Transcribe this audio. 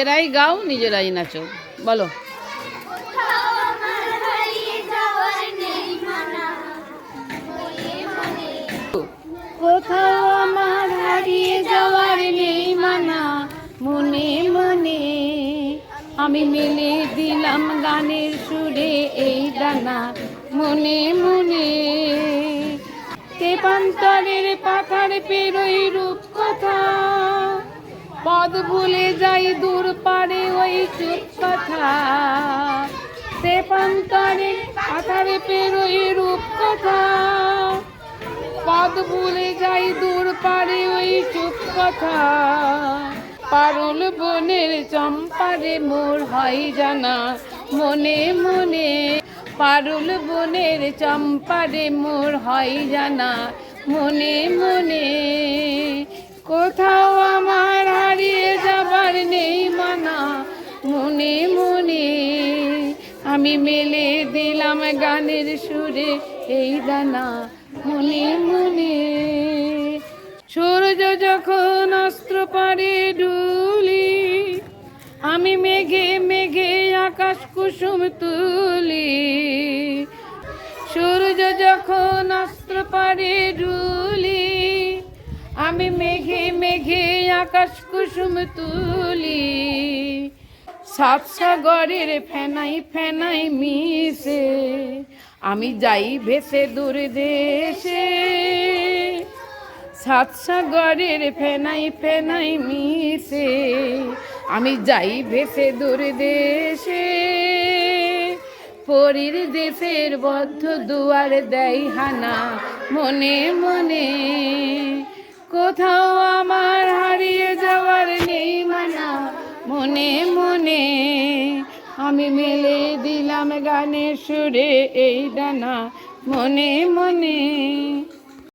নিজেরাই গাও, নিজেরাই নাচো, বলো। কোথাও আমার হারিয়ে যাওয়ার নেই মানা, মনে মনে আমি মেলে দিলাম গানের সুরে এই দানা, মনে মনে। তেপান্তরের পাথার পেরোই রূপ কথা, পদ ভুলে যাই দূর পারে ওই চুপ কথা। তেপান্তরের পাথার পেরোই রূপ কথা, পদ ভুলে যাই দূর পারে ওই চুপ কথা। পারুল বনের চম্পারে মোর হয় জানা, মনে মনে। পারুল বনের চম্পারে মোর হয় জানা, মনে মনে। কোথাও আমার হারিয়ে যাবার নেই মানা, মনে মনে আমি মেলে দিলাম গানের সুরে এই দানা, মনে মনে। সূর্য যখন অস্ত্র পারে ডুলি, আমি মেঘে মেঘে আকাশ কুসুম তুলি। সূর্য যখন অস্ত্র পারে ডুলি, আমি মেঘে মেঘে আকাশ কুসুম তুলি। সাত সাগরের ফেনাই ফেনাই মিশে আমি যাই ভেসে দূর দেশে। সাত সাগরের ফেনাই ফেনাই মিশে আমি যাই ভেসে দূর দেশে। পরীর দেশের বদ্ধ দুয়ার দেয় হানা, মনে মনে। কোথাও আমার হারিয়ে যাওয়ার নেই মানা, মনে মনে আমি মেলে দিলাম গানের সুরে এই দানা, মনে মনে।